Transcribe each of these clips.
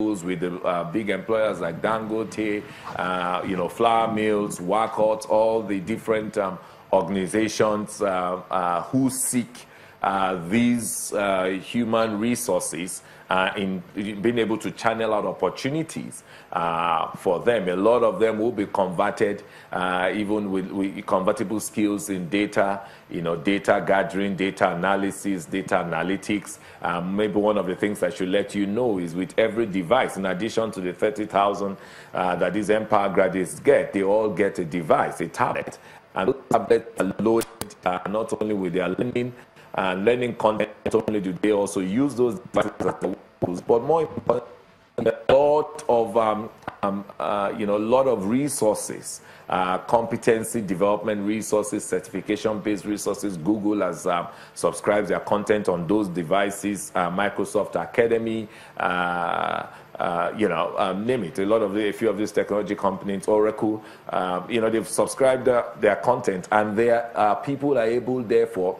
with the big employers like Dangote, flour mills, Wakot, all the different organizations who seek these human resources in being able to channel out opportunities for them. A lot of them will be converted, even with convertible skills in data, data gathering, data analysis, data analytics. Maybe one of the things I should let you know is with every device, in addition to the 30,000 that these Empower graduates get, they all get a device, a tablet. And those tablets are loaded not only with their learning content, not only do they also use those devices as tools, but more importantly, a lot of resources, competency development resources, certification-based resources. Google has subscribed their content on those devices. Microsoft Academy, name it. A few of these technology companies, Oracle, they've subscribed their content, and people are able, therefore,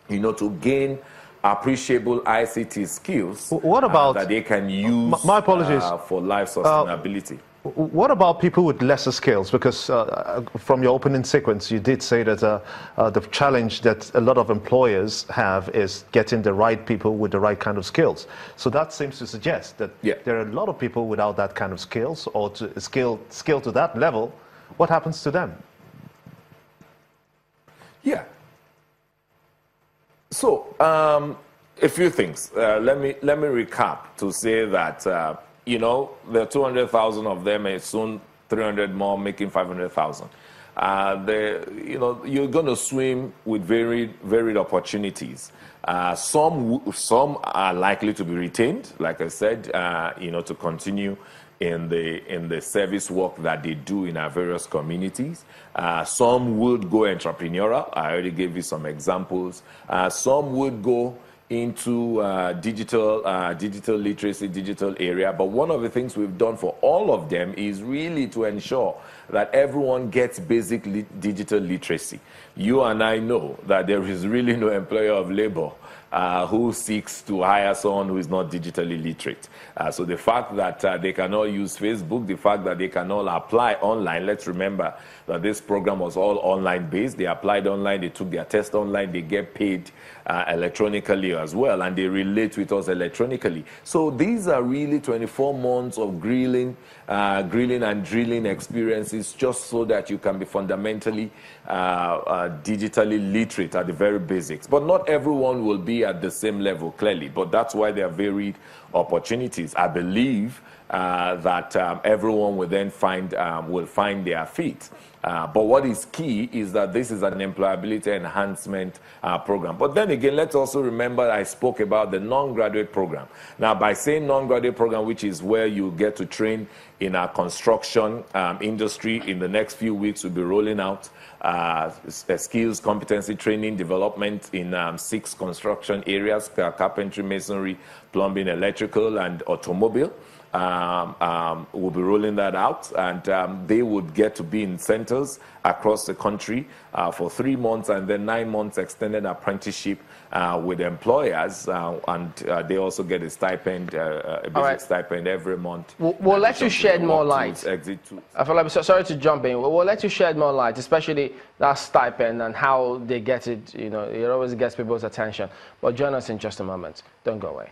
to gain appreciable ICT skills. What about that they can use? My apologies. For life sustainability. What about people with lesser skills? Because from your opening sequence, you did say that the challenge that a lot of employers have is getting the right people with the right kind of skills. So that seems to suggest that there are a lot of people without that kind of skills or skill to that level. What happens to them? Yeah. So a few things. Let me recap to say that there are 200,000 of them, and soon 300 more, making 500,000. You're going to swim with varied opportunities. Some are likely to be retained, like I said, to continue in the service work that they do in our various communities. Some would go entrepreneurial. I already gave you some examples. Some would go into digital literacy, digital area. But one of the things we've done for all of them is really to ensure that everyone gets basic digital literacy. You and I know that there is really no employer of labor who seeks to hire someone who is not digitally literate. So the fact that they can all use Facebook, the fact that they can all apply online, let's remember that this program was all online based. They applied online, they took their test online, they get paid electronically as well, and they relate with us electronically. So these are really 24 months of grilling and drilling experiences, just so that you can be fundamentally digitally literate at the very basics. But not everyone will be at the same level, clearly, but that's why there are varied opportunities. I believe that everyone will then find their feet. But what is key is that this is an employability enhancement program. But then again, let's also remember I spoke about the non-graduate program. Now, by saying non-graduate program, which is where you get to train in our construction industry, in the next few weeks we'll be rolling out skills, competency training, development in 6 construction areas: carpentry, masonry, plumbing, electrical, and automobile. We'll be rolling that out, and they would get to be in centers across the country for 3 months, and then 9 months extended apprenticeship with employers, and they also get a stipend, a basic stipend every month. We'll let you shed more light. I feel like, sorry to jump in. We'll let you shed more light, especially that stipend and how they get it. It always gets people's attention. But join us in just a moment. Don't go away.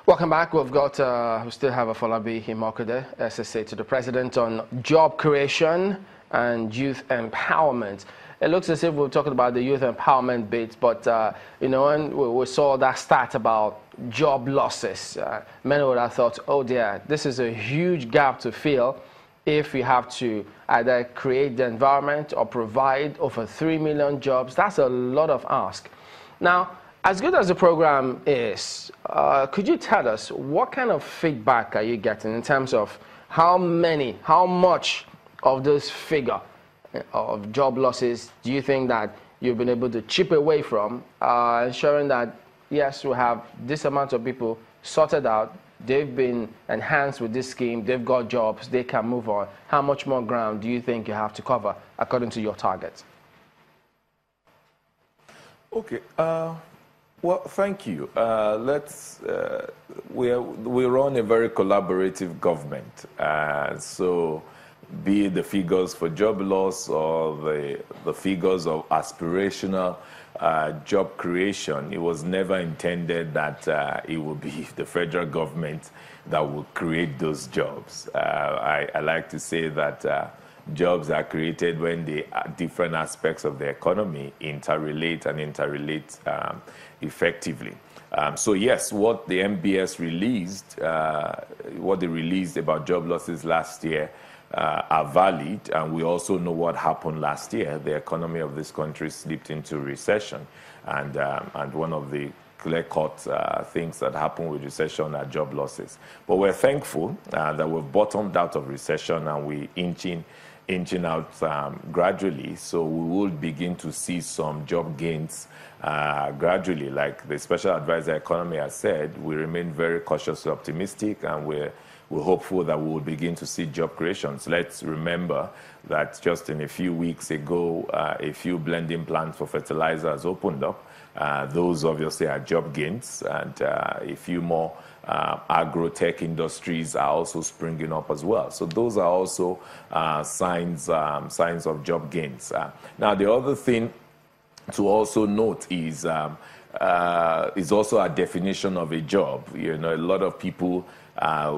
Welcome back. We still have Afolabi Imokode, SSA to the President, on job creation and youth empowerment. It looks as if we're talking about the youth empowerment bit, but when we saw that stat about job losses, many would have thought, oh dear, this is a huge gap to fill if we have to either create the environment or provide over 3 million jobs. That's a lot of ask. Now, as good as the program is, could you tell us what kind of feedback are you getting in terms of how much of this figure of job losses do you think that you've been able to chip away from, ensuring that, yes, we have this amount of people sorted out, they've been enhanced with this scheme, they've got jobs, they can move on. How much more ground do you think you have to cover according to your targets? Okay. Well, thank you. We run a very collaborative government. So be it the figures for job loss or the figures of aspirational job creation, it was never intended that it would be the federal government that will create those jobs. I like to say that jobs are created when the different aspects of the economy interrelate effectively. So yes, what the MBS released, what they released about job losses last year are valid, and we also know what happened last year. The economy of this country slipped into recession, and one of the clear-cut things that happen with recession are job losses. But we're thankful that we've bottomed out of recession and we're inching out gradually. So we will begin to see some job gains gradually. Like the special advisor economy has said, we remain very cautiously optimistic, and we're hopeful that we will begin to see job creations. Let's remember that just in a few weeks ago, a few blending plants for fertilizers opened up. Those obviously are job gains, and a few more agro-tech industries are also springing up as well. So those are also signs of job gains. Now, the other thing to also note is also a definition of a job. You know, a lot of people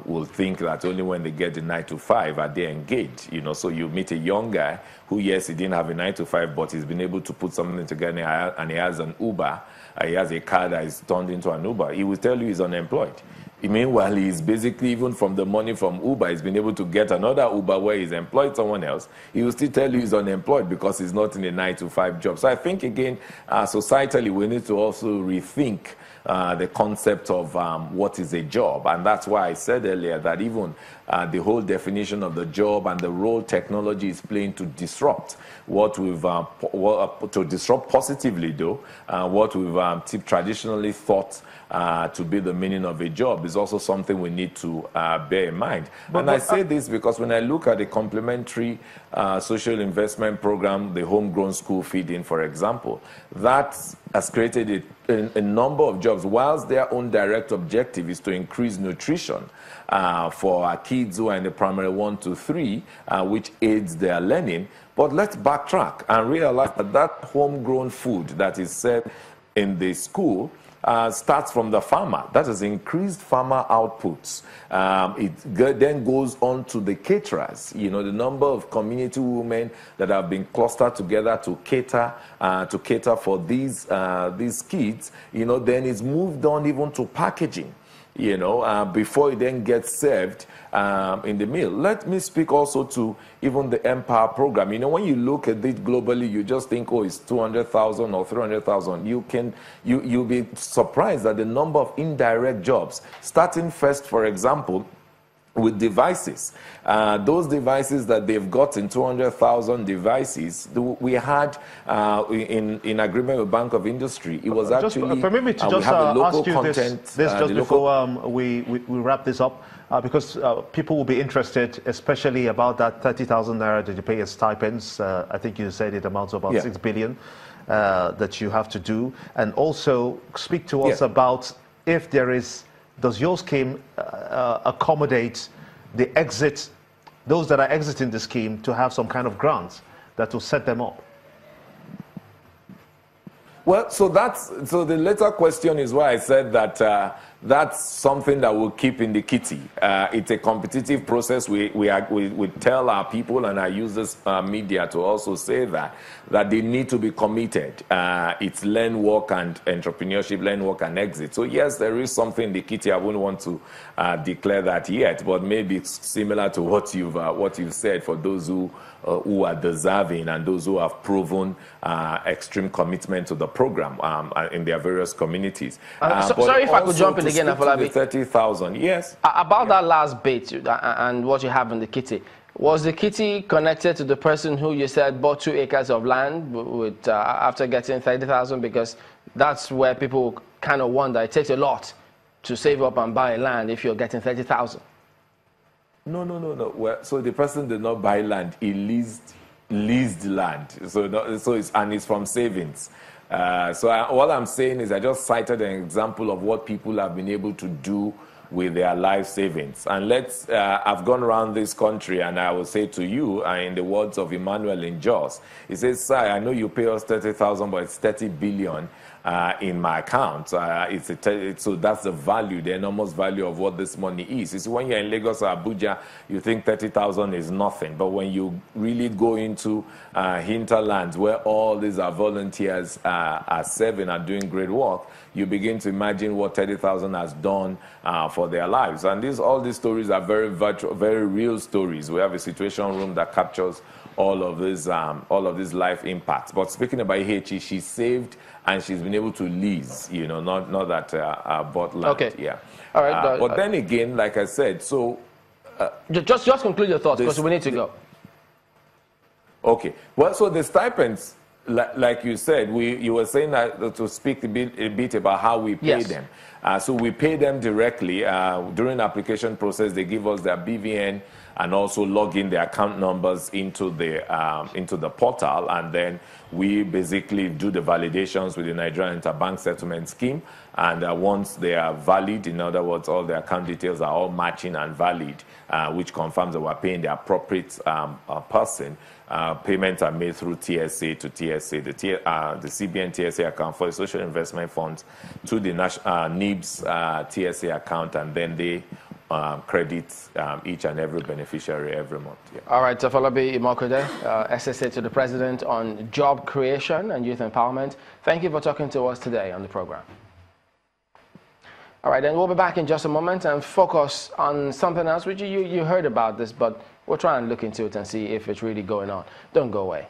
will think that only when they get the 9 to 5 are they engaged. You know, so you meet a young guy who, yes, he didn't have a 9 to 5, but he's been able to put something together, and he has an Uber. He has a car that is turned into an Uber. He will tell you he's unemployed. Meanwhile, he's basically, even from the money from Uber, he's been able to get another Uber where he's employed someone else. He will still tell you he's unemployed because he's not in a 9 to 5 job. So I think, again, societally, we need to also rethink the concept of what is a job. And that's why I said earlier that even the whole definition of the job and the role technology is playing to disrupt what we've, to disrupt positively though, what we've traditionally thought to be the meaning of a job is also something we need to bear in mind. I say this because when I look at the complementary social investment program, the homegrown school feeding, for example, that has created a number of jobs, whilst their own direct objective is to increase nutrition for our kids who are in the primary 1 to 3, which aids their learning. But let's backtrack and realize that that homegrown food that is served in the school starts from the farmer. That is increased farmer outputs. It then goes on to the caterers. You know, the number of community women that have been clustered together to cater for these kids. You know, then it's moved on even to packaging. You know, before it then gets served in the meal. Let me speak also to even the Empower program. You know, when you look at it globally, you just think, oh, it's 200,000 or 300,000. You'll be surprised at the number of indirect jobs. Starting first, for example, with devices. Those devices that they've gotten, 200,000 devices, we had in agreement with Bank of Industry. It was actually... Permit me to just ask you this just before we wrap this up, because people will be interested, especially about that 30,000 naira that you pay as stipends. I think you said it amounts to about 6 billion that you have to do. And also speak to us about if there is... Does your scheme accommodate the those that are exiting the scheme to have some kind of grants that will set them up? Well, so the later question is why I said that that's something that we'll keep in the kitty. It's a competitive process. We tell our people, and I use this media to also say that they need to be committed. It's learn, work, and entrepreneurship, learn, work, and exit. So yes, there is something in the kitty. I wouldn't want to declare that yet, but maybe it's similar to what you've said for those who are deserving and those who have proven extreme commitment to the program in their various communities. Sorry if I could jump in again, Afolabi. 30,000, yes. About that last bit and what you have in the kitty. Was the kitty connected to the person who you said bought 2 acres of land with, after getting 30,000? Because that's where people kind of wonder. It takes a lot to save up and buy land if you're getting 30,000. No. Well, so the person did not buy land; he leased land. So it's from savings. All I'm saying is I just cited an example of what people have been able to do with their life savings. And I've gone around this country, and I will say to you, in the words of Emmanuel in Jos, he says, "Sir, I know you pay us 30,000, but it's 30 billion in my account." So that's the value, the enormous value of what this money is. You see, when you're in Lagos or Abuja, you think 30,000 is nothing. But when you really go into hinterlands where all these volunteers are serving, are doing great work, you begin to imagine what 30,000 has done for their lives. And all these stories are very virtual, very real stories. We have a situation room that captures all of these life impacts. But speaking about HE, she saved and she's been able to lease, not that bought land. Okay. Yeah. All right. But then again, like I said, so... just conclude your thoughts, because we need to go. Okay. Well, so the stipends, like you said, you were saying that to speak a bit about how we pay them. So we pay them directly. During the application process, they give us their BVN and also log in their account numbers into the portal, and then we basically do the validations with the Nigerian Interbank Settlement Scheme. And once they are valid, in other words, all the account details are all matching and valid, which confirms that we're paying the appropriate person. Payments are made through TSA to TSA, the CBN TSA account for the social investment funds to the NIBS TSA account, and then they credit each and every beneficiary every month. Yeah. All right, Afolabi Imokode, SSA to the President on job creation and youth empowerment. Thank you for talking to us today on the program. All right, then we'll be back in just a moment and focus on something else, which you heard about this, but we'll try and look into it and see if it's really going on. Don't go away.